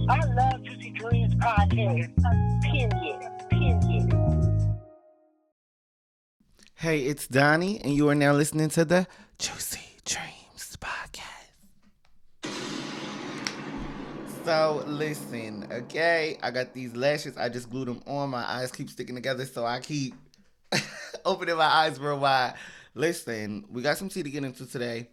I love Juicy Dreams podcast. Period. Period. Hey, it's Donnie, and you are now listening to the Juicy Dreams podcast. So, listen, okay? I got these lashes. I just glued them on. My eyes keep sticking together, so I keep opening my eyes real wide. Listen, we got some tea to get into today.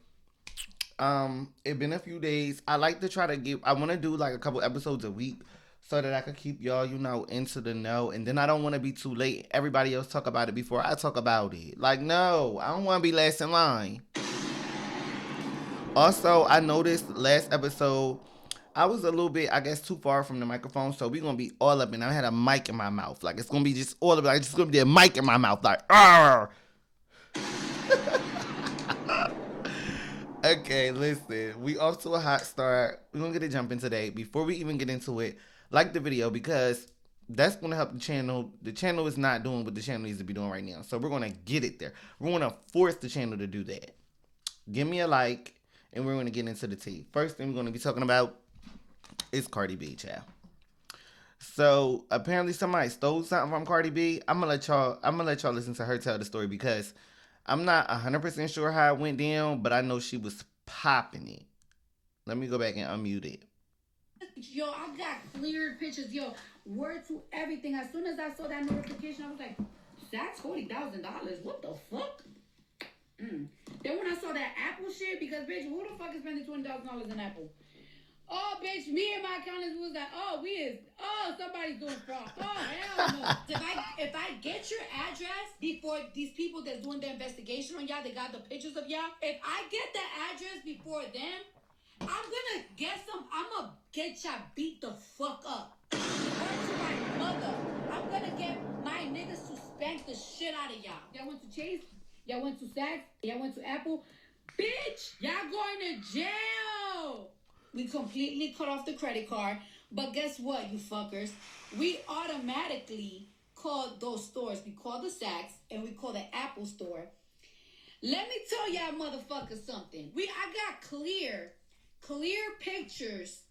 It been a few days. I like to try to get. I want to do like a couple episodes a week, so that I could keep y'all, into the know. And then I don't want to be too late. Everybody else talk about it before I talk about it. Like, no, I don't want to be last in line. Also, I noticed last episode I was a little bit, I guess, too far from the microphone, so we gonna be all up, and I had a mic in my mouth. Like, it's gonna be just all of it. Like, it's gonna be a mic in my mouth. Like, arr. Okay, listen. We off to a hot start. We're gonna get a jump in today. Before we even get into it, like the video because that's gonna help the channel. The channel is not doing what the channel needs to be doing right now. So we're gonna get it there. We're gonna force the channel to do that. Give me a like, and we're gonna get into the tea. First thing we're gonna be talking about is Cardi B, child. So apparently somebody stole something from Cardi B. I'm gonna let y'all listen to her tell the story because I'm not 100% sure how it went down, but I know she was popping it. Let me go back and unmute it. Yo, I got cleared pictures. Yo, word to everything. As soon as I saw that notification, I was like, that's $40,000. What the fuck? Then when I saw that Apple shit, because bitch, who the fuck is spending $20,000 on Apple? Oh, bitch, me and my accountants was like, somebody's doing fraud. Oh, hell no. If I get your address before these people that's doing the investigation on y'all, they got the pictures of y'all. If I get the address before them, I'm gonna get y'all beat the fuck up. Or to my mother. I'm gonna get my niggas to spank the shit out of y'all. Y'all went to Chase? Y'all went to Saks? Y'all went to Apple? Bitch, y'all going to jail. We completely cut off the credit card. But guess what, you fuckers? We automatically called those stores. We called the Saks and we called the Apple store. Let me tell y'all motherfuckers something. I got clear pictures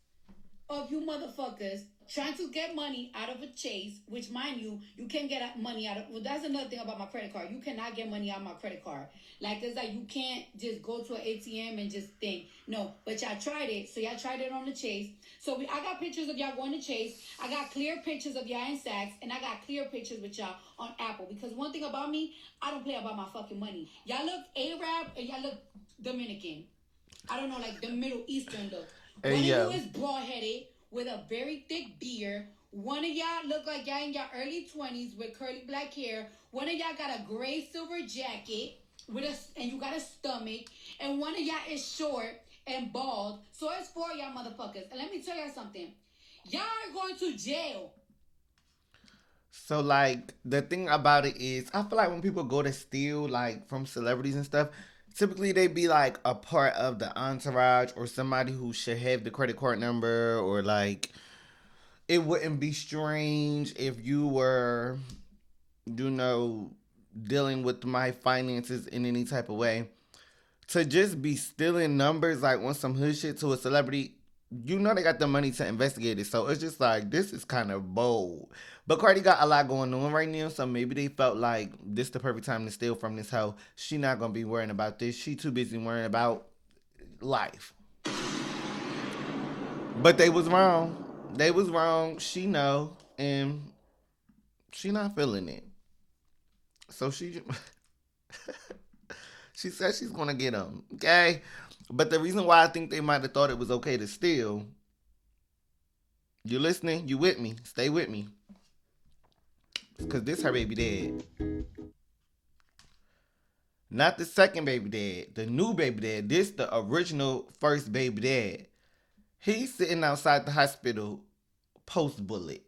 of you motherfuckers trying to get money out of a Chase, which mind you, you can't get money out of. Well, that's another thing about my credit card. You cannot get money out of my credit card. Like, it's like you can't just go to an ATM and just think. No, but y'all tried it. So y'all tried it on the Chase. So I got pictures of y'all going to Chase. I got clear pictures of y'all in Saks. And I got clear pictures with y'all on Apple. Because one thing about me, I don't play about my fucking money. Y'all look Arab and y'all look Dominican. I don't know, like the Middle Eastern look. Hey, one yo. of you is broad-headed with a very thick beard. One of y'all look like y'all in your early 20s with curly black hair. One of y'all got a gray silver jacket and you got a stomach. And one of y'all is short and bald. So it's for y'all motherfuckers. And let me tell y'all something. Y'all are going to jail. So, like, the thing about it is, I feel like when people go to steal, like, from celebrities and stuff, typically they be, like, a part of the entourage or somebody who should have the credit card number, or, like, it wouldn't be strange if you were, you know, dealing with my finances in any type of way. To just be stealing numbers, like, on some hood shit to a celebrity, they got the money to investigate it. So it's just like, this is kind of bold. But Cardi got a lot going on right now, so maybe they felt like this the perfect time to steal from this hoe. She not gonna be worrying about this. She too busy worrying about life. But they was wrong. They was wrong. She know, and she not feeling it. So she said she's gonna get them. Okay, but the reason why I think they might have thought it was okay to steal. You listening? You with me? Stay with me. Cause this her baby dad. Not the second baby dad. The new baby dad. This the original first baby dad. He's sitting outside the hospital post bullet.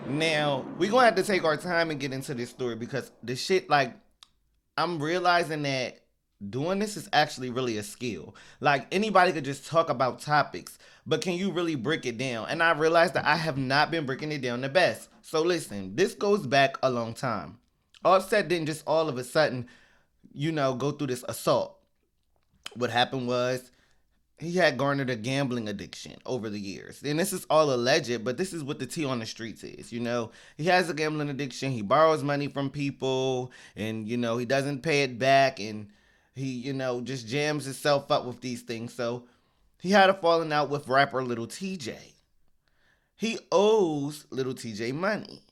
Now, we gonna have to take our time and get into this story because the shit, like, I'm realizing that doing this is actually really a skill. Like, anybody could just talk about topics, but can you really break it down? And I realized that I have not been breaking it down the best. So listen, this goes back a long time. Offset didn't just all of a sudden, go through this assault. What happened was he had garnered a gambling addiction over the years. And this is all alleged, but this is what the tea on the streets is. He has a gambling addiction. He borrows money from people, and he doesn't pay it back, and he just jams himself up with these things. So he had a falling out with rapper Lil Tjay. He owes Lil Tjay money.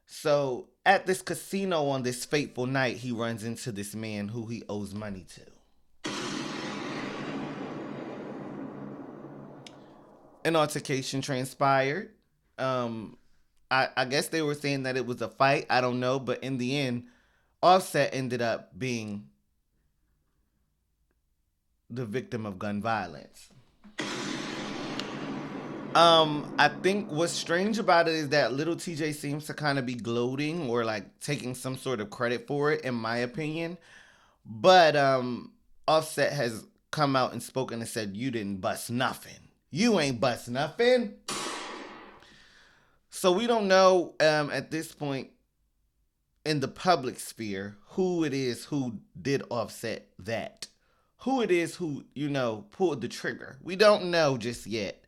So at this casino on this fateful night, he runs into this man who he owes money to. An altercation transpired. I guess they were saying that it was a fight. I don't know, but in the end, Offset ended up being the victim of gun violence. I think what's strange about it is that Lil Tjay seems to kind of be gloating or like taking some sort of credit for it, in my opinion. But Offset has come out and spoken and said, "You didn't bust nothing. You ain't bust nothing." So we don't know at this point in the public sphere who it is who did Offset that. Who it is who, pulled the trigger. We don't know just yet.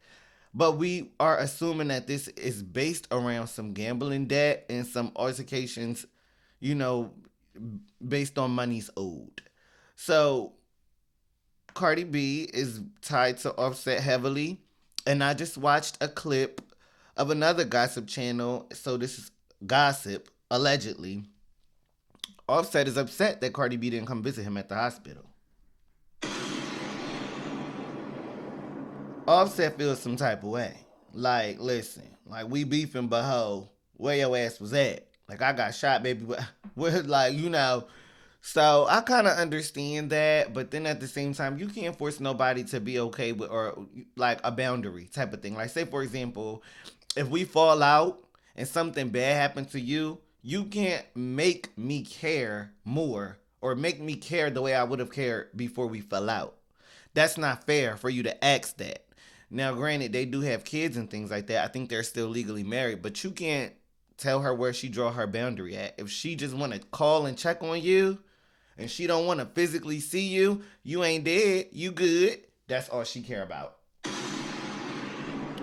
But we are assuming that this is based around some gambling debt and some altercations, based on monies owed. So Cardi B is tied to Offset heavily. And I just watched a clip of another gossip channel. So this is gossip, allegedly. Offset is upset that Cardi B didn't come visit him at the hospital. Offset feels some type of way. Like, listen, like we beefing, but ho, where your ass was at? Like I got shot, baby. Where, like, So I kind of understand that, but then at the same time, you can't force nobody to be okay with, or like a boundary type of thing. Like, say for example, if we fall out and something bad happened to you, you can't make me care more or make me care the way I would have cared before we fell out. That's not fair for you to ask that. Now, granted, they do have kids and things like that. I think they're still legally married, but you can't tell her where she draw her boundary at. If she just want to call and check on you and she don't want to physically see you, you ain't dead, you good. That's all she care about.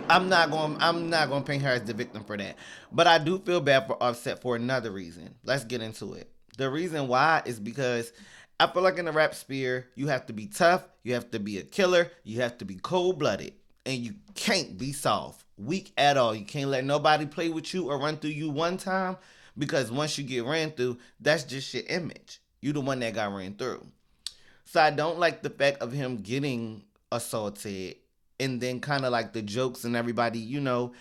I'm not going to paint her as the victim for that. But I do feel bad for Offset for another reason. Let's get into it. The reason why is because I feel like in the rap sphere, you have to be tough, you have to be a killer, you have to be cold-blooded, and you can't be soft, weak at all. You can't let nobody play with you or run through you one time, because once you get ran through, that's just your image. You the one that got ran through. So I don't like the fact of him getting assaulted and then kind of like the jokes and everybody,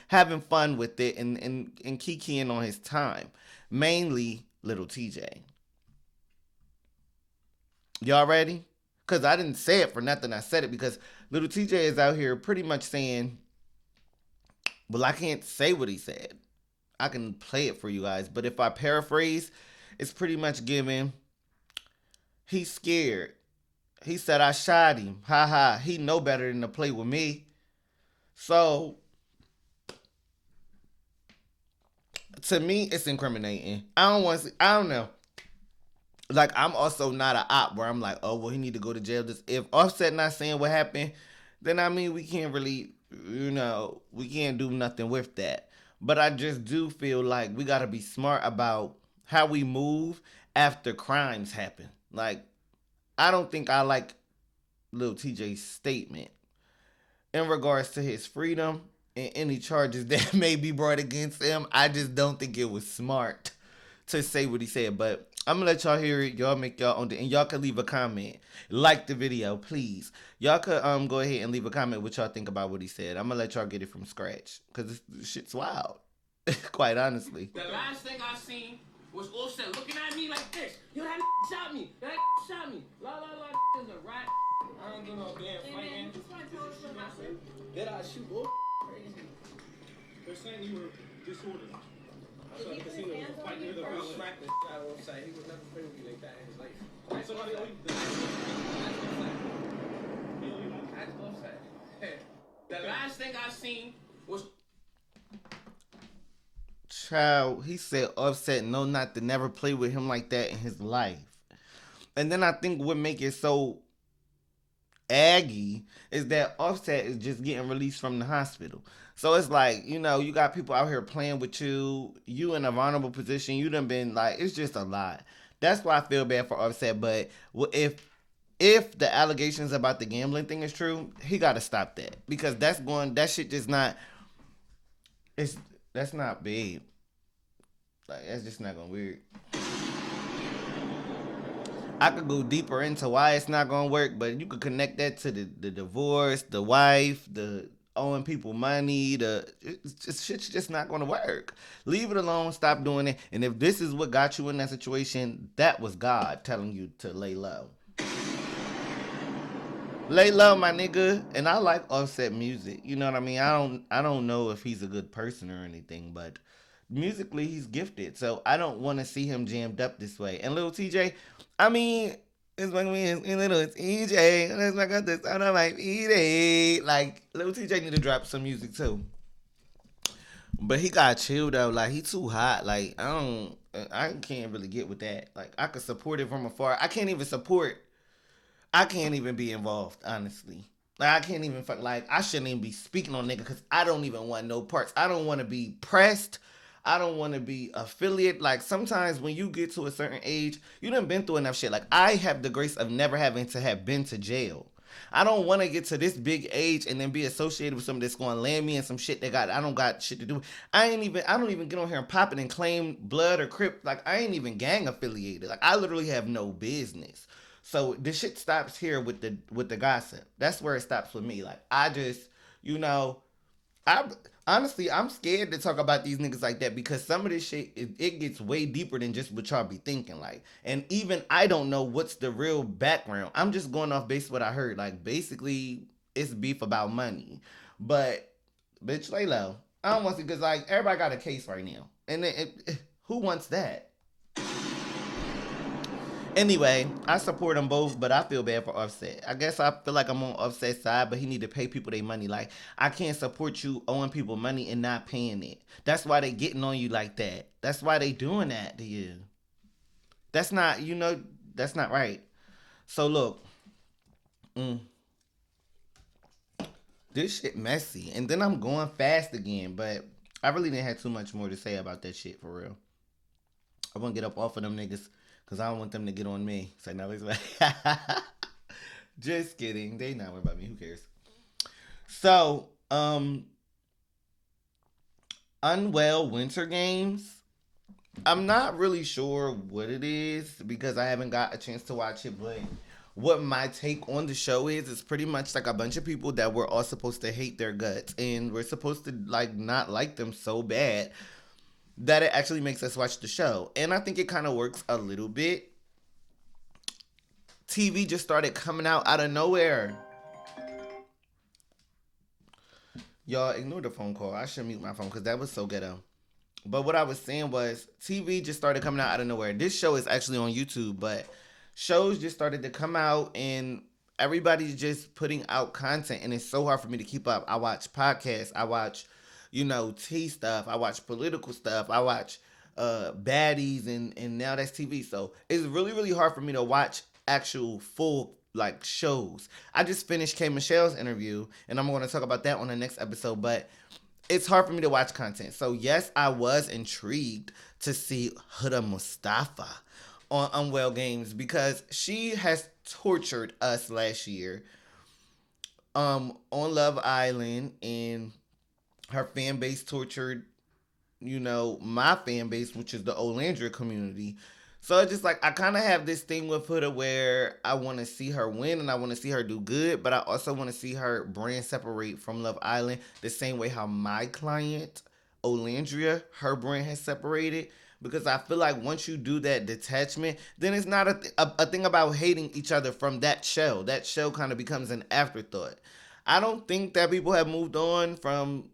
having fun with it and kikiing on his time. Mainly Lil Tjay. Y'all ready? Because I didn't say it for nothing. I said it because Lil Tjay is out here pretty much saying, well, I can't say what he said. I can play it for you guys. But if I paraphrase, it's pretty much giving, he's scared. He said I shot him. Ha ha. He know better than to play with me. So, to me, it's incriminating. I don't know. Like, I'm also not an op where I'm like, oh, well, he need to go to jail. If Offset not saying what happened, then I mean, we can't really, we can't do nothing with that. But I just do feel like we got to be smart about how we move after crimes happen. Like, I don't think I like Lil Tjay's statement in regards to his freedom and any charges that may be brought against him. I just don't think it was smart to say what he said. But I'm going to let y'all hear it. Y'all make y'all own. And y'all can leave a comment. Like the video, please. Y'all could go ahead and leave a comment what y'all think about what he said. I'm going to let y'all get it from scratch. Because this shit's wild. Quite honestly. The last thing I seen was Offset looking at me like this. Yo, that shot me. That shot me. La la la is a rat. I don't do no damn fighting. Did I shoot bull? Crazy. They're saying you were disordered. I saw the casino was a fight near the First building. smack this guy on site. He would never play with me like that in his life. Somebody owed you That's Offset. The last thing I seen was Child, he said Offset no not to never play with him like that in his life. And then I think what make it so Aggie is that Offset is just getting released from the hospital. So it's like, you got people out here playing with you. You in a vulnerable position. You done been like, it's just a lot. That's why I feel bad for Offset. But if the allegations about the gambling thing is true, he got to stop that because that shit just not. That's not big. Like that's just not gonna work. I could go deeper into why it's not gonna work, but you could connect that to the divorce, the wife, the owing people money, shit's just not gonna work. Leave it alone, stop doing it. And if this is what got you in that situation, that was God telling you to lay low. Lay low, my nigga. And I like Offset music. You know what I mean? I don't know if he's a good person or anything, but musically he's gifted. So I don't want to see him jammed up this way. And Lil Tjay, I mean, it's like me and Lil Tjay. And it's like I this sound like eat. Like Lil Tjay need to drop some music too. But he got chill though. Like he too hot. Like I can't really get with that. Like I could support it from afar. I can't even be involved, honestly. Like I can't even like I shouldn't even be speaking on nigga because I don't even want no parts. I don't want to be pressed. I don't want to be affiliate. Like sometimes when you get to a certain age, you done been through enough shit. Like I have the grace of never having to have been to jail. I don't want to get to this big age and then be associated with somebody that's going to land me in some shit I don't got shit to do. I don't even get on here and pop it and claim blood or crip. Like I ain't even gang affiliated. Like I literally have no business. So the shit stops here with the gossip. That's where it stops with me. Like I just, I honestly I'm scared to talk about these niggas like that because some of this shit it gets way deeper than just what y'all be thinking. Like, and even I don't know what's the real background. I'm just going off base what I heard. Like basically it's beef about money, but bitch lay low. I don't want to because like everybody got a case right now, and who wants that? Anyway, I support them both, but I feel bad for Offset. I guess I feel like I'm on Offset's side, but he need to pay people their money. Like, I can't support you owing people money and not paying it. That's why they getting on you like that. That's why they doing that to you. That's not, that's not right. So look, this shit messy. And then I'm going fast again, but I really didn't have too much more to say about that shit for real. I want to get up off of them niggas. Because I don't want them to get on me. So now it's like, just kidding. They not worried about me. Who cares? So, Unwell Winter Games. I'm not really sure what it is because I haven't got a chance to watch it. But what my take on the show is pretty much like a bunch of people that we're all supposed to hate their guts. And we're supposed to like not like them so bad that it actually makes us watch the show. And I think it kind of works a little bit. TV just started coming out of nowhere. Y'all, ignore the phone call. I should mute my phone because that was so ghetto. But what I was saying was TV just started coming out of nowhere. This show is actually on YouTube, but shows just started to come out and everybody's just putting out content and it's so hard for me to keep up. I watch podcasts. I watch tea stuff. I watch political stuff. I watch baddies and now that's TV. So it's really, really hard for me to watch actual full like shows. I just finished K. Michelle's interview and I'm going to talk about that on the next episode, but it's hard for me to watch content. So yes, I was intrigued to see Huda Mustafa on Unwell Games because she has tortured us last year on Love Island and her fan base tortured, my fan base, which is the Olandria community. So it's just like, I kind of have this thing with Huda where I want to see her win and I want to see her do good, but I also want to see her brand separate from Love Island the same way how my client, Olandria, her brand has separated. Because I feel like once you do that detachment, then it's not a thing about hating each other from that show. That show kind of becomes an afterthought. I don't think that people have moved on from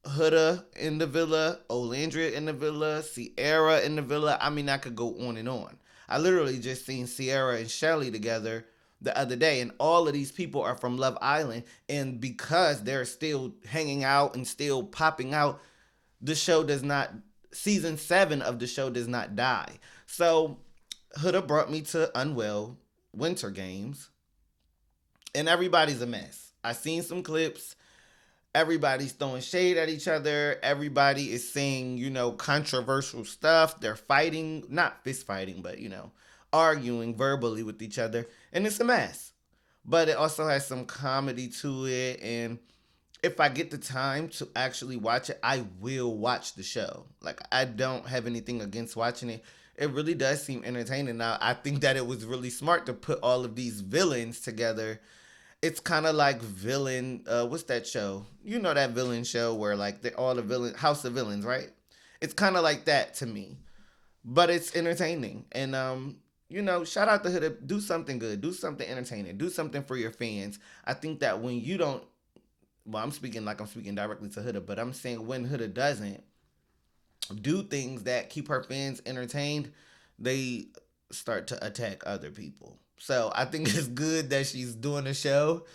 Huda in the villa, Olandria in the villa, Sierra in the villa. I mean, I could go on and on. I literally just seen Sierra and Shelly together the other day, and all of these people are from Love Island, and because they're still hanging out and still popping out, the show does not, season 7 of the show does not die. So Huda brought me to Unwell Winter Games, And everybody's a mess. I seen some clips. Everybody's throwing shade at each other. Everybody is saying, controversial stuff. They're fighting, not fist fighting, but, arguing verbally with each other. And it's a mess. But it also has some comedy to it. And if I get the time to actually watch it, I will watch the show. Like, I don't have anything against watching it. It really does seem entertaining. Now, I think that it was really smart to put all of these villains together. It's kind of like villain, what's that show? You know that villain show where like they're all the villain, House of Villains, right? It's kind of like that to me. But it's entertaining. And, shout out to Huda. Do something good. Do something entertaining. Do something for your fans. I think that when you don't, well, I'm speaking directly to Huda, but I'm saying when Huda doesn't do things that keep her fans entertained, they start to attack other people. So I think it's good that she's doing a show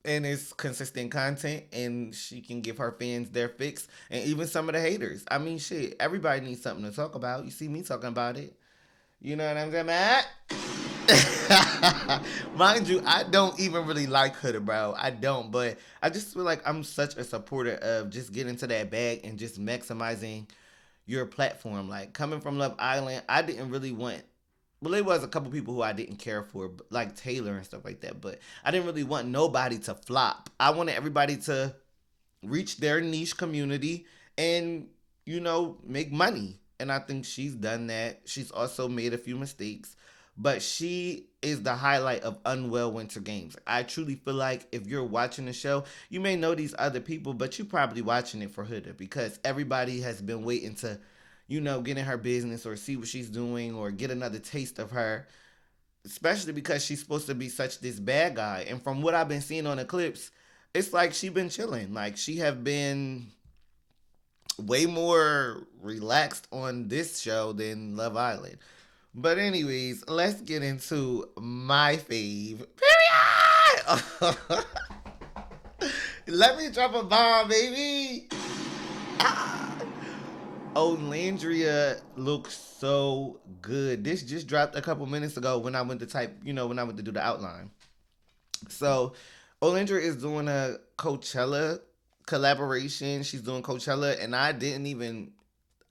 and it's consistent content and she can give her fans their fix and even some of the haters. I mean, shit, everybody needs something to talk about. You see me talking about it. You know what I'm saying, Matt? Mind you, I don't even really like Huda, bro. I don't, but I just feel like I'm such a supporter of just getting to that bag and just maximizing your platform. Like, coming from Love Island, I didn't really want, well, there was a couple people who I didn't care for, like Taylor and stuff like that, but I didn't really want nobody to flop. I wanted everybody to reach their niche community and, make money. And I think she's done that. She's also made a few mistakes, but she is the highlight of Unwell Winter Games. I truly feel like if you're watching the show, you may know these other people, but you're probably watching it for Huda because everybody has been waiting to, get in her business or see what she's doing or get another taste of her, especially because she's supposed to be such this bad guy. And from what I've been seeing on the clips, it's like she been chilling. Like, she have been way more relaxed on this show than Love Island. But anyways, let's get into my fave. Period! Let me drop a bomb, baby! Olandria looks so good. This just dropped a couple minutes ago when I went to do the outline. So, Olandria is doing a Coachella collaboration. She's doing Coachella, and I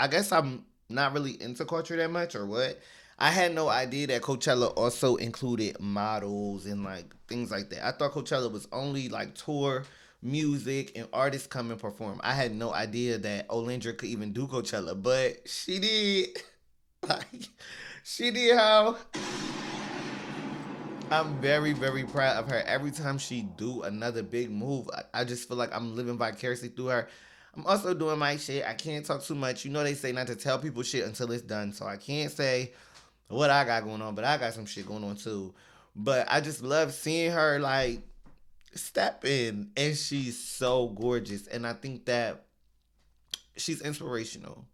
guess I'm not really into culture that much or what. I had no idea that Coachella also included models and like things like that. I thought Coachella was only like tour, music, and artists come and perform. I had no idea that Olandria could even do Coachella, but she did. Like, she did how. I'm very, very proud of her. Every time she do another big move, I just feel like I'm living vicariously through her. I'm also doing my shit. I can't talk too much. They say not to tell people shit until it's done. So I can't say what I got going on, but I got some shit going on too. But I just love seeing her like step in, and she's so gorgeous. And I think that she's inspirational.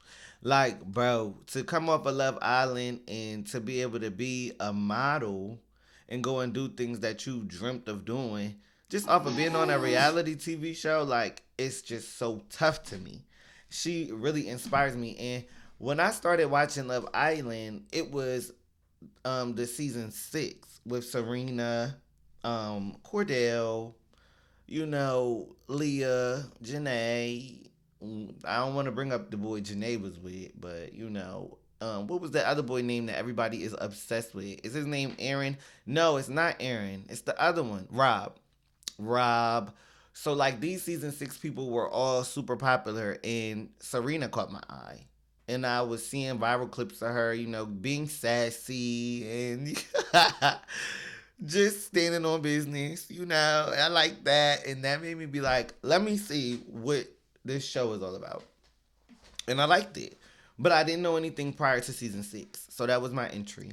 Like, bro, to come off of Love Island and to be able to be a model and go and do things that you dreamt of doing, just off of being on a reality TV show, like, it's just so tough to me. She really inspires me. And when I started watching Love Island, it was the season 6 with Serena, Cordell, Leah, Janae. I don't want to bring up the boy Janae was with, but what was that other boy name that everybody is obsessed with? Is his name Aaron? No, it's not Aaron. It's the other one, Rob. So like these season 6 people were all super popular, and Serena caught my eye. And I was seeing viral clips of her, being sassy and just standing on business, I like that. And that made me be like, let me see what this show is all about. And I liked it. But I didn't know anything prior to season 6. So that was my entry.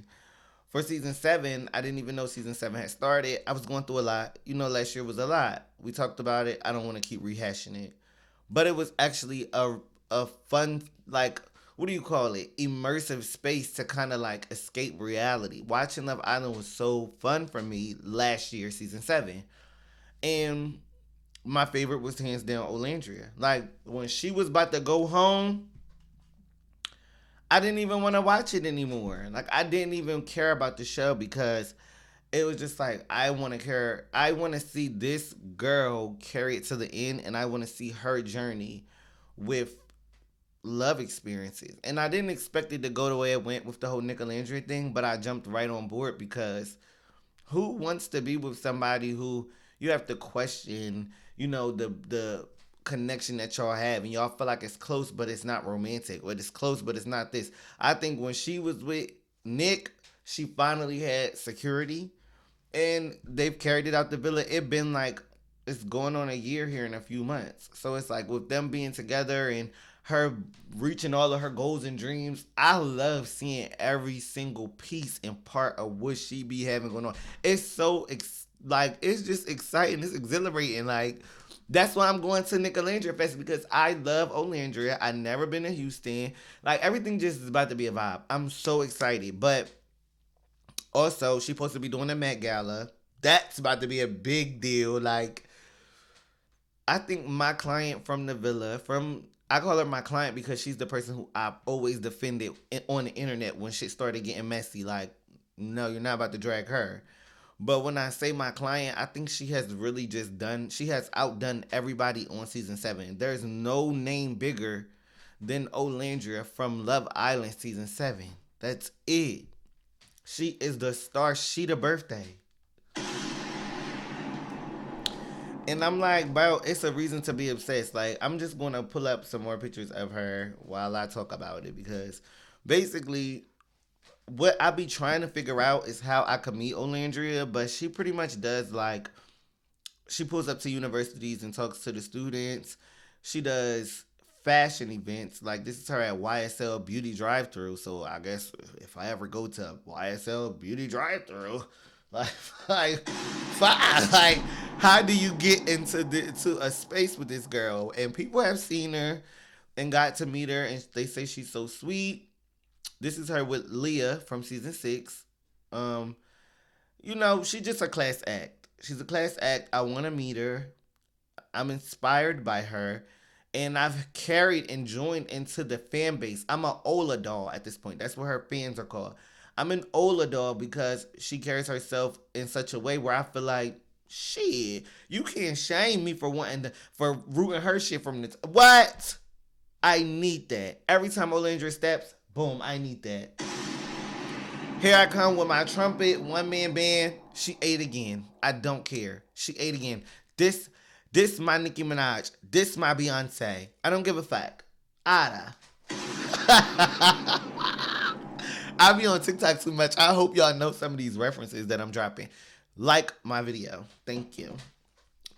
For season 7, I didn't even know season 7 had started. I was going through a lot. Last year was a lot. We talked about it. I don't want to keep rehashing it. But it was actually a fun, like, what do you call it? Immersive space to kind of like escape reality. Watching Love Island was so fun for me last year, season 7. And my favorite was hands down Olandria. Like, when she was about to go home, I didn't even want to watch it anymore. Like, I didn't even care about the show because it was just like I want to see this girl carry it to the end, and I want to see her journey with love experiences. And I didn't expect it to go the way it went with the whole Olandria thing, but I jumped right on board because who wants to be with somebody who you have to question, the connection that y'all have, and y'all feel like it's close but it's not romantic, or it's close but it's not this. I think when she was with Nick, she finally had security, and they've carried it out the villa. It been like it's going on a year here in a few months. So it's like with them being together and her reaching all of her goals and dreams, I love seeing every single piece and part of what she be having going on. It's so it's just exciting. It's exhilarating. Like that's why I'm going to Nic Olandria Fest, because I love Olandria. I never been to Houston. Like everything just is about to be a vibe. I'm so excited. But also, she's supposed to be doing the Met Gala. That's about to be a big deal. Like, I think my client from the villa, I call her my client because she's the person who I've always defended on the internet when shit started getting messy. Like, no, you're not about to drag her. But when I say my client, I think she has outdone everybody on season 7. There's no name bigger than Olandria from Love Island season 7. That's it. She is the star. She the birthday. And I'm like, bro, it's a reason to be obsessed. Like, I'm just going to pull up some more pictures of her while I talk about it, because basically what I be trying to figure out is how I could meet Olandria, but she pretty much does, like, she pulls up to universities and talks to the students. She does fashion events. Like, this is her at YSL Beauty Drive-Thru. So I guess if I ever go to YSL Beauty Drive-Thru, like, fine. Like, how do you get into a space with this girl? And people have seen her and got to meet her, and they say she's so sweet. This is her with Leah from season 6. She's just a class act. She's a class act. I want to meet her. I'm inspired by her. And I've carried and joined into the fan base. I'm an Ola doll at this point. That's what her fans are called. I'm an Ola doll because she carries herself in such a way where I feel like, shit, you can't shame me for rooting her shit from the what? I need that. Every time Olandria steps, boom, I need that. Here I come with my trumpet, one-man band. She ate again. I don't care. She ate again. This my Nicki Minaj. This my Beyonce. I don't give a fuck. Ada. I be on TikTok too much. I hope y'all know some of these references that I'm dropping. Like my video. Thank you.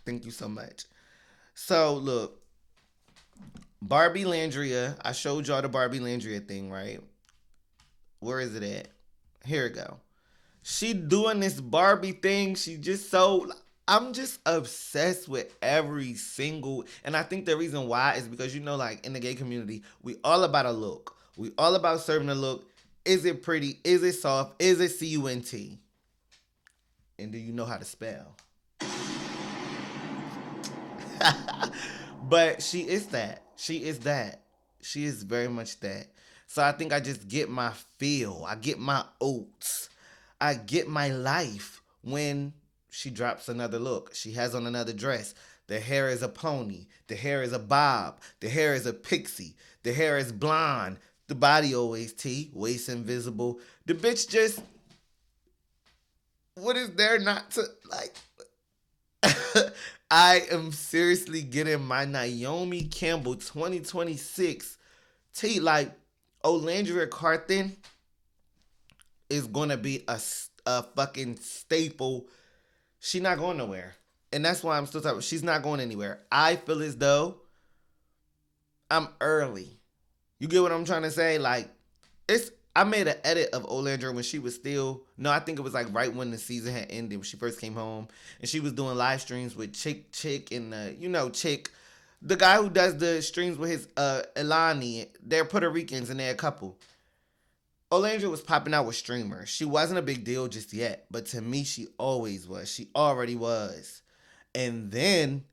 Thank you so much. So, look. Barbielandria. I showed y'all the Barbielandria thing, right? Where is it at? Here we go. She doing this Barbie thing. I'm just obsessed with every single, and I think the reason why is because, like in the gay community, we all about a look. We all about serving a look. Is it pretty? Is it soft? Is it CUNT? And do you know how to spell? But she is that. She is that. She is very much that. So I think I just get my feel. I get my oats. I get my life when she drops another look. She has on another dress. The hair is a pony. The hair is a bob. The hair is a pixie. The hair is blonde. The body always T. Waist invisible. The bitch just... What is there not to... Like... I am seriously getting my Naomi Campbell 2026 T. Like, Olandria Carthen is going to be a fucking staple. She's not going nowhere. And that's why I'm still talking. She's not going anywhere. I feel as though I'm early. You get what I'm trying to say? Like, I made an edit of Olandria when she was still... No, I think it was like right when the season had ended, when she first came home. And she was doing live streams with Chick and, Chick. The guy who does the streams with his Elani. They're Puerto Ricans and they're a couple. Olandria was popping out with streamers. She wasn't a big deal just yet. But to me, she always was. She already was. And then,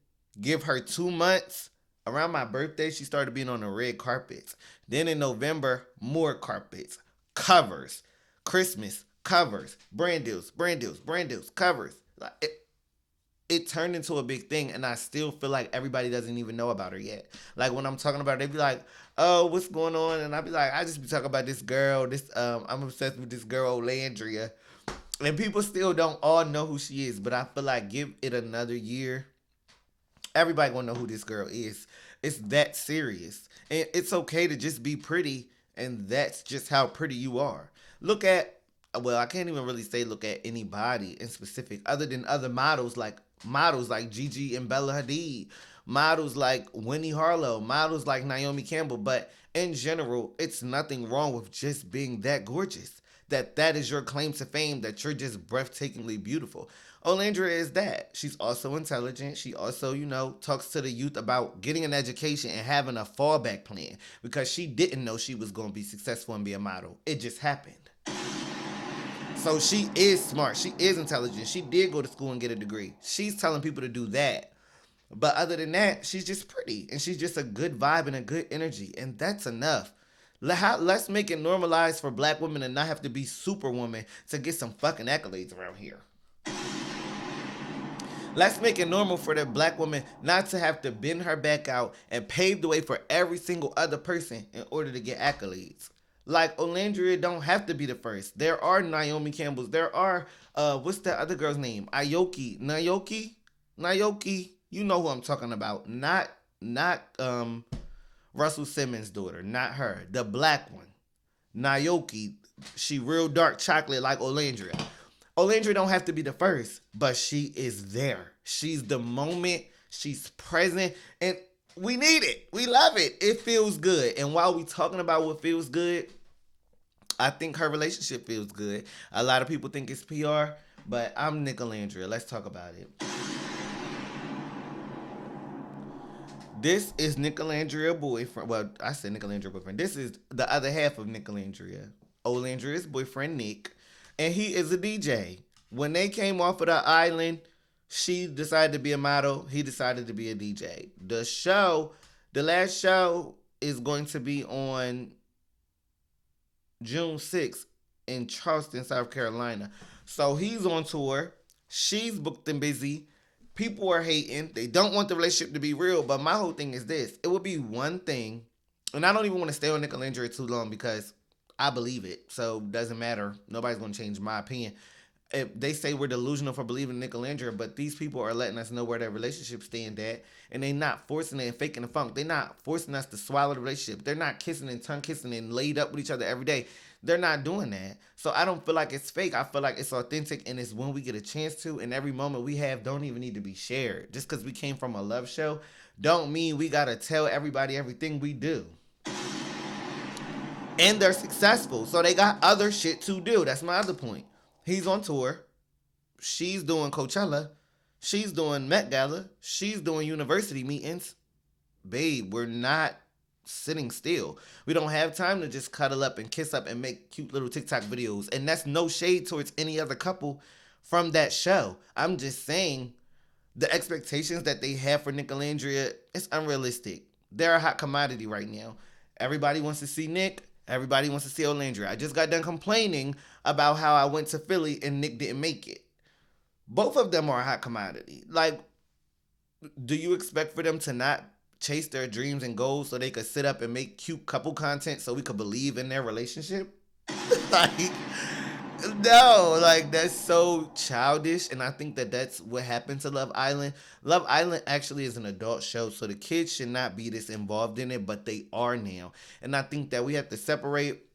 give her 2 months... Around my birthday, she started being on the red carpets. Then in November, more carpets. Covers. Christmas. covers, brand deals, covers. Like, it turned into a big thing, and I still feel like everybody doesn't even know about her yet. Like, when I'm talking about her, they be like, oh, what's going on? And I be like, I just be talking about this girl. I'm obsessed with this girl, Olandria. And people still don't all know who she is, but I feel like give it another year, everybody gonna know who this girl is. It's that serious. And it's okay to just be pretty, and that's just how pretty you are. Look at, well, I can't even really say look at anybody in specific other than other models like Gigi and Bella Hadid, models like Winnie Harlow, models like Naomi Campbell. But in general, it's nothing wrong with just being that gorgeous. That is your claim to fame, that you're just breathtakingly beautiful. Olandria is that. She's also intelligent. She also, talks to the youth about getting an education and having a fallback plan, because she didn't know she was going to be successful and be a model. It just happened. So she is smart. She is intelligent. She did go to school and get a degree. She's telling people to do that. But other than that, she's just pretty. And she's just a good vibe and a good energy. And that's enough. Let's make it normalized for black women to not have to be superwoman to get some fucking accolades around here. Let's make it normal for the black woman not to have to bend her back out and pave the way for every single other person in order to get accolades. Like, Olandria don't have to be the first. There are Naomi Campbells. There are, what's that other girl's name? Naoki? You know who I'm talking about. Not Russell Simmons' daughter. Not her. The black one. Naoki. She real dark chocolate like Olandria. Olandria don't have to be the first, but she is there. She's the moment. She's present. And we need it. We love it. It feels good. And while we talking about what feels good, I think her relationship feels good. A lot of people think it's PR, but I'm Nic Olandria. Let's talk about it. This is Nic Olandria boyfriend. Well, I said Nic Olandria boyfriend. This is the other half of Nic Olandria. Olandria's boyfriend, Nick. And he is a DJ. When they came off of the island, she decided to be a model. He decided to be a DJ. The last show is going to be on June 6th in Charleston, South Carolina. So he's on tour. She's booked and busy. People are hating. They don't want the relationship to be real. But my whole thing is this. It would be one thing. And I don't even want to stay on Nic Olandria too long because I believe it. So it doesn't matter. Nobody's going to change my opinion. They say we're delusional for believing Nic Olandria, but these people are letting us know where their relationship stand at, and they not forcing it and faking the funk. They're not forcing us to swallow the relationship. They're not kissing and tongue kissing and laid up with each other every day. They're not doing that. So I don't feel like it's fake. I feel like it's authentic, and it's when we get a chance to, and every moment we have don't even need to be shared. Just because we came from a love show don't mean we got to tell everybody everything we do. And they're successful, so they got other shit to do. That's my other point. He's on tour. She's doing Coachella. She's doing Met Gala. She's doing university meetings. Babe, we're not sitting still. We don't have time to just cuddle up and kiss up and make cute little TikTok videos. And that's no shade towards any other couple from that show. I'm just saying the expectations that they have for Nic Olandria, it's unrealistic. They're a hot commodity right now. Everybody wants to see Nick. Everybody wants to see Olandria. I just got done complaining about how I went to Philly and Nick didn't make it. Both of them are a hot commodity. Like, do you expect for them to not chase their dreams and goals so they could sit up and make cute couple content so we could believe in their relationship? No, that's so childish. And I think that that's what happened to Love Island. Love Island actually is an adult show, so the kids should not be this involved in it, but they are now. And I think that we have to separate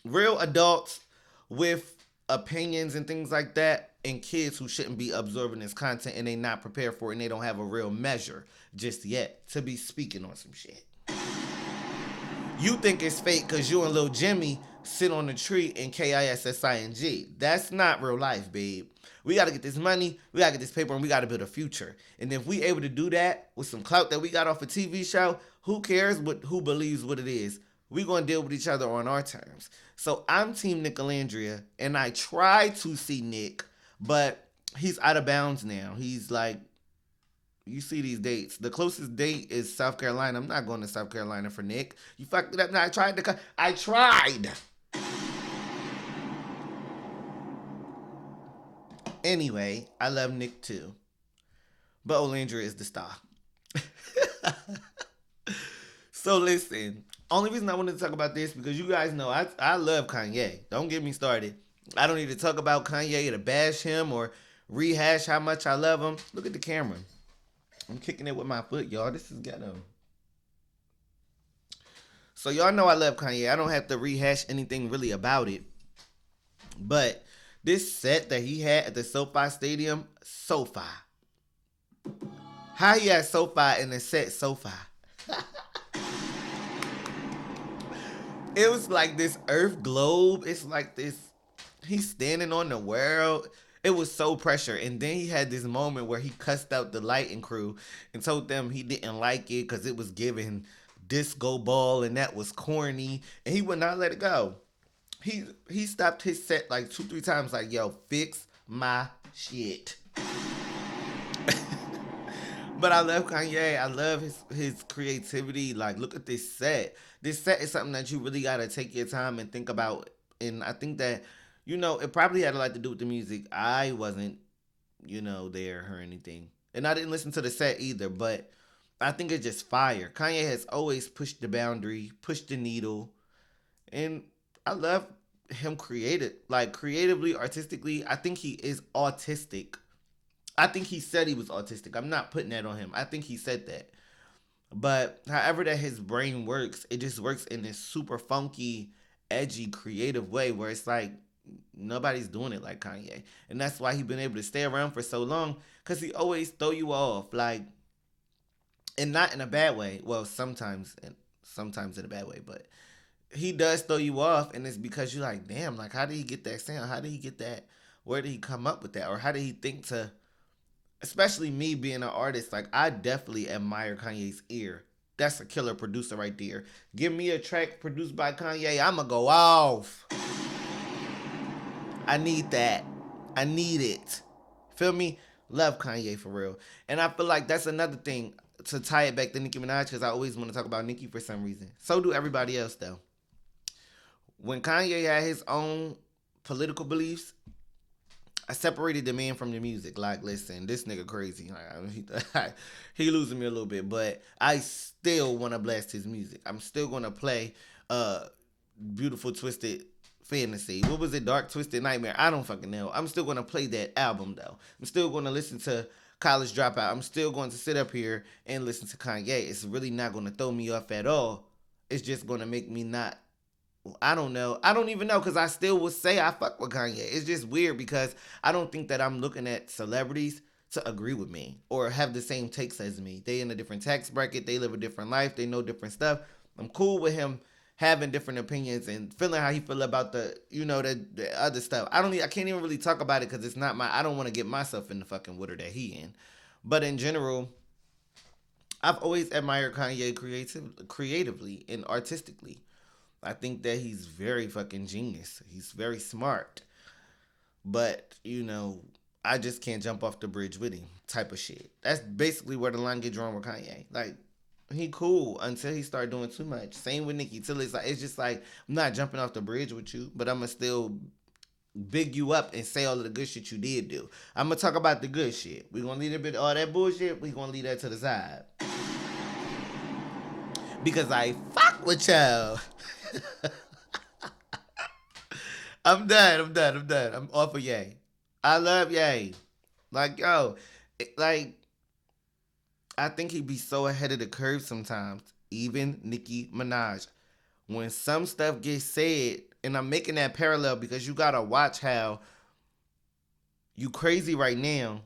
real adults with opinions and things like that, and kids who shouldn't be absorbing this content and they not prepared for it and they don't have a real measure just yet to be speaking on some shit. You think it's fake because you and Lil Jimmy sit on the tree in KISSING. That's not real life, babe. We got to get this money, we got to get this paper, and we got to build a future. And if we able to do that with some clout that we got off a TV show, who cares who believes what it is? We're going to deal with each other on our terms. So I'm Team Nic Olandria, and I try to see Nick, but he's out of bounds now. He's like, you see these dates. The closest date is South Carolina. I'm not going to South Carolina for Nick. You fucked it up. No, I tried. Anyway, I love Nic too. But Olandria is the star. So listen, only reason I wanted to talk about this because you guys know I love Kanye. Don't get me started. I don't need to talk about Kanye to bash him or rehash how much I love him. Look at the camera. I'm kicking it with my foot, y'all. This is ghetto. So y'all know I love Kanye. I don't have to rehash anything really about it. But this set that he had at the SoFi Stadium, SoFi. How he had SoFi and the set SoFi? It was like this Earth globe. It's like this. He's standing on the world. It was so pressure. And then he had this moment where he cussed out the lighting crew and told them he didn't like it because it was giving disco ball and that was corny. And he would not let it go. He stopped his set like 2-3 times like, yo, fix my shit. But I love Kanye. I love his creativity. Like, look at this set. This set is something that you really got to take your time and think about. And I think that, it probably had a lot to do with the music. I wasn't, there or anything. And I didn't listen to the set either. But I think it's just fire. Kanye has always pushed the boundary, pushed the needle. And I love him creatively, artistically. I think he is autistic. I think he said he was autistic. I'm not putting that on him. I think he said that. But however that his brain works, it just works in this super funky, edgy, creative way where it's like nobody's doing it like Kanye. And that's why he's been able to stay around for so long, because he always throw you off. Like, and not in a bad way. Well, sometimes in a bad way, but he does throw you off, and it's because you're like, damn, like, how did he get that sound? How did he get that? Where did he come up with that? Or how did he think to... Especially me being an artist, like, I definitely admire Kanye's ear. That's a killer producer right there. Give me a track produced by Kanye, I'ma go off. I need that. I need it. Feel me? Love Kanye for real. And I feel like that's another thing to tie it back to Nicki Minaj, because I always want to talk about Nicki for some reason. So do everybody else, though. When Kanye had his own political beliefs, I separated the man from the music. Like, listen, this nigga crazy. He losing me a little bit, but I still want to blast his music. I'm still going to play Beautiful Twisted Fantasy. What was it? Dark Twisted Nightmare. I don't fucking know. I'm still going to play that album, though. I'm still going to listen to College Dropout. I'm still going to sit up here and listen to Kanye. It's really not going to throw me off at all. It's just going to make me not... I don't know. I don't even know, because I still would say I fuck with Kanye. It's just weird because I don't think that I'm looking at celebrities to agree with me or have the same takes as me. They in a different tax bracket. They live a different life. They know different stuff. I'm cool with him having different opinions and feeling how he feel about the other stuff. I can't even really talk about it because it's not I don't want to get myself in the fucking water that he in. But in general, I've always admired Kanye creatively and artistically. I think that he's very fucking genius. He's very smart. But, I just can't jump off the bridge with him type of shit. That's basically where the line get drawn with Kanye. Like, he cool until he start doing too much. Same with Nicki. Till it's just like, I'm not jumping off the bridge with you, but I'm going to still big you up and say all of the good shit you did do. I'm going to talk about the good shit. We're going to leave a bit all that bullshit. We're going to leave that to the side. Because I fuck with y'all. I'm done. I'm off of Ye. I love Ye. Like, yo, I think he be so ahead of the curve sometimes. Even Nicki Minaj. When some stuff gets said, and I'm making that parallel because you gotta watch how you crazy right now,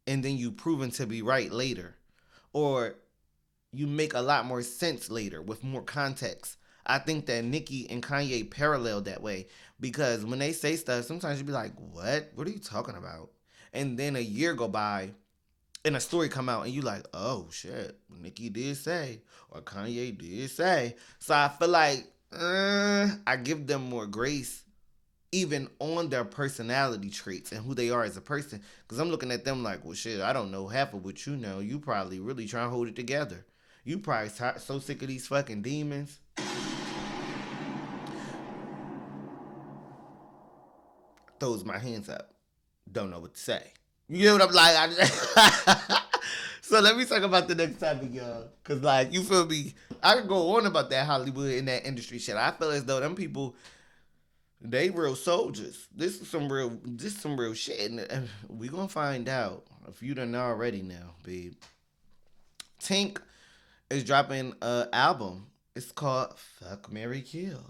and then you proven to be right later. Or you make a lot more sense later with more context. I think that Nicki and Kanye parallel that way, because when they say stuff, sometimes you be like, what? What are you talking about? And then a year go by and a story come out and you like, oh shit, Nicki did say, or Kanye did say. So I feel like I give them more grace even on their personality traits and who they are as a person. Because I'm looking at them like, well shit, I don't know half of what you know. You probably really trying to hold it together. You probably so sick of these fucking demons. Throws my hands up. don't know what to say. You know what I'm like? So let me talk about the next topic, y'all. Cause like, you feel me? I could go on about that Hollywood and that industry shit. I feel as though them people, they real soldiers. This is some real shit. And we gonna find out if you don't know already now, babe. Tink is dropping an album. It's called Fuck, Marry, Kill.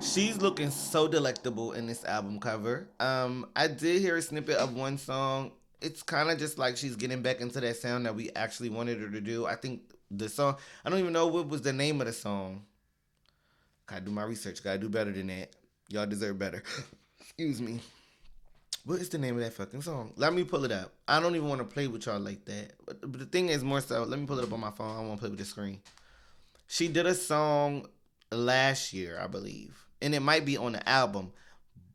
She's looking so delectable in this album cover. I did hear a snippet of one song. It's kind of just like she's getting back into that sound that we actually wanted her to do. I think the song, I don't even know what was the name of the song. Gotta do my research. Gotta do better than that. Y'all deserve better. Excuse me. What is the name of that fucking song? Let me pull it up. I don't even want to play with y'all like that. But the thing is more so, let me pull it up on my phone. I don't want to play with the screen. She did a song last year, I believe. And it might be on the album.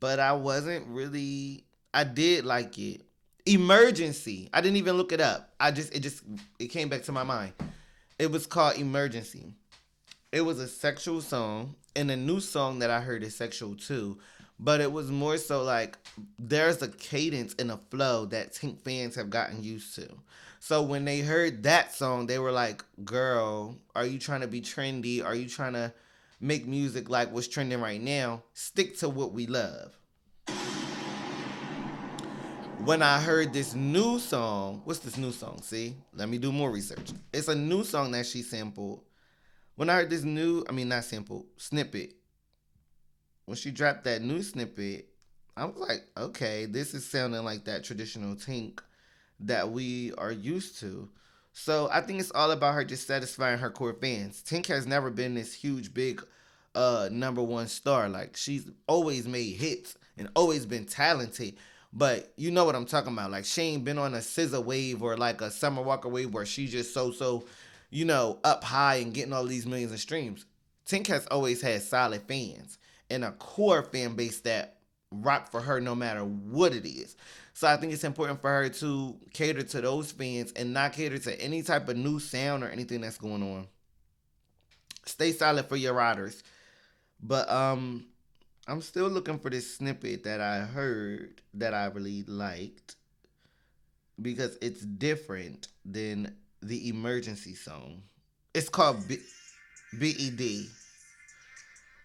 But I did like it. Emergency. I didn't even look it up. It came back to my mind. It was called Emergency. It was a sexual song. And the new song that I heard is sexual too. But it was more so like there's a cadence and a flow that Tink fans have gotten used to. So when they heard that song, they were like, girl, are you trying to be trendy? Are you trying to make music like what's trending right now? Stick to what we love. When I heard this new song, what's this new song? See, let me do more research. It's a new song that she sampled. When I heard this snippet, when she dropped that new snippet, I was like, okay, this is sounding like that traditional Tink that we are used to. So I think it's all about her just satisfying her core fans. Tink has never been this huge, big number one star. Like, she's always made hits and always been talented. But you know what I'm talking about. Like, she ain't been on a scissor wave or like a Summer Walker wave where she's just so, up high and getting all these millions of streams. Tink has always had solid fans and a core fan base that rock for her no matter what it is. So I think it's important for her to cater to those fans and not cater to any type of new sound or anything that's going on. Stay solid for your riders. But I'm still looking for this snippet that I heard that I really liked because it's different than the Emergency song. It's called BED.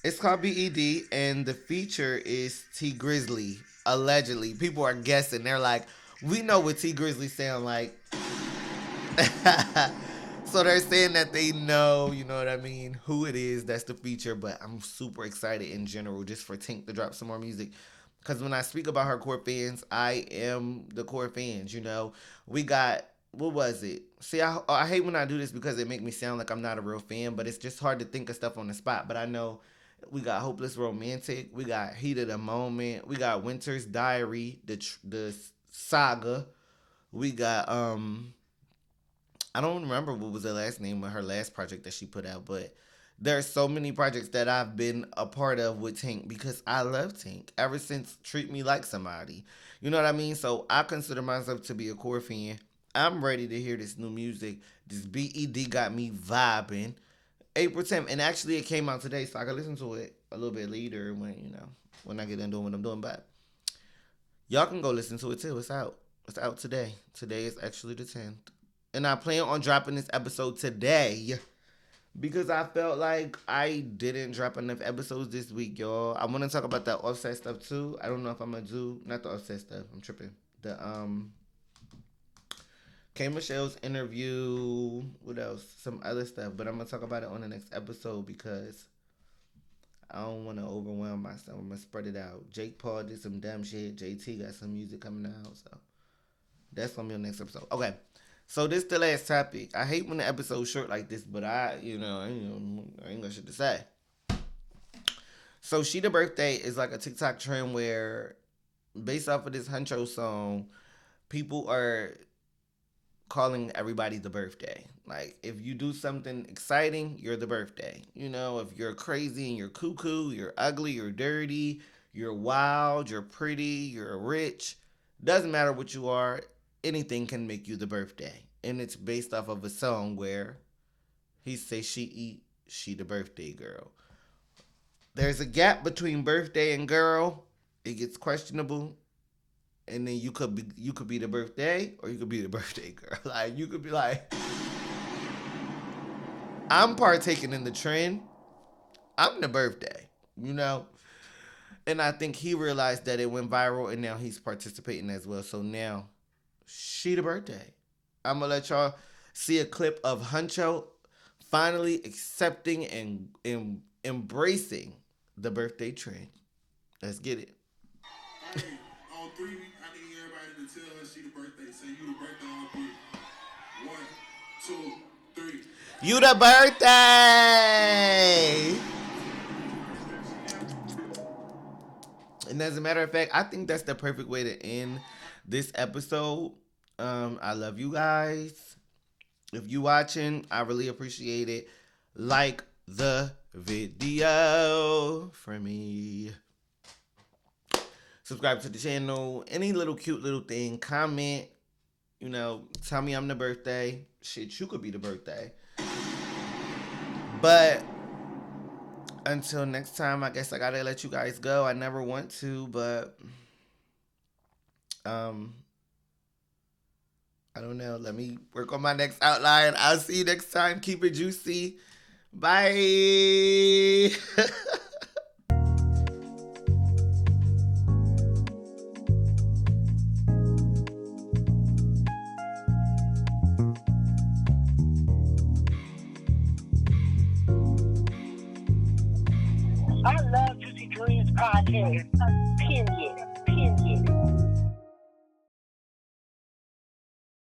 It's called BED, and the feature is T Grizzly. Allegedly, people are guessing. They're like, we know what T Grizzly sound like. So they're saying that they know, you know what I mean, who it is that's the feature. But I'm super excited in general just for Tink to drop some more music. Because when I speak about her core fans, I am the core fans, We got, what was it? See, I hate when I do this because it make me sound like I'm not a real fan. But it's just hard to think of stuff on the spot. But I know we got Hopeless Romantic. We got Heat of the Moment. We got Winter's Diary, the saga. We got, I don't remember what was the last name of her last project that she put out, but there's so many projects that I've been a part of with Tink because I love Tink ever since Treat Me Like Somebody. You know what I mean? So I consider myself to be a core fan. I'm ready to hear this new music. This BED got me vibing. April 10th, and actually it came out today, so I can listen to it a little bit later when I get done doing what I'm doing. But y'all can go listen to it too. It's out. It's out today. Today is actually the 10th. And I plan on dropping this episode today because I felt like I didn't drop enough episodes this week, y'all. I want to talk about that Offset stuff too. I don't know if I'm going to do, not the Offset stuff, I'm tripping. The K. Michelle's interview, what else? Some other stuff, but I'm going to talk about it on the next episode because I don't want to overwhelm myself. I'm going to spread it out. Jake Paul did some dumb shit. JT got some music coming out, so that's going to be on the next episode. Okay. So this the last topic. I hate when the episode's short like this, but I ain't got shit to say. So She the Birthday is like a TikTok trend where, based off of this Hunxho song, people are calling everybody the birthday. Like, if you do something exciting, you're the birthday. If you're crazy and you're cuckoo, you're ugly, you're dirty, you're wild, you're pretty, you're rich. Doesn't matter what you are. Anything can make you the birthday. And it's based off of a song where he says she the birthday girl. There's a gap between birthday and girl. it gets questionable, and then you could be the birthday, or you could be the birthday girl. Like, you could be like, I'm partaking in the trend. I'm the birthday, you know? And I think he realized that it went viral, and now he's participating as well. So now, she the birthday. I'm going to let y'all see a clip of Hunxho finally accepting and embracing the birthday trend. Let's get it. Hey, on 3, I need everybody to tell her she the birthday. Say you the birthday on 3. 1, 2, 3. You the birthday! And as a matter of fact, I think that's the perfect way to end this episode. I love you guys. If you watching, I really appreciate it. Like the video for me. Subscribe to the channel. Any little cute little thing. Comment. You know, tell me I'm the birthday. Shit, you could be the birthday. But until next time, I guess I gotta let you guys go. I never want to, but I don't know. Let me work on my next outline. I'll see you next time. Keep it juicy. Bye. I love Juicy Dreams podcast. Period.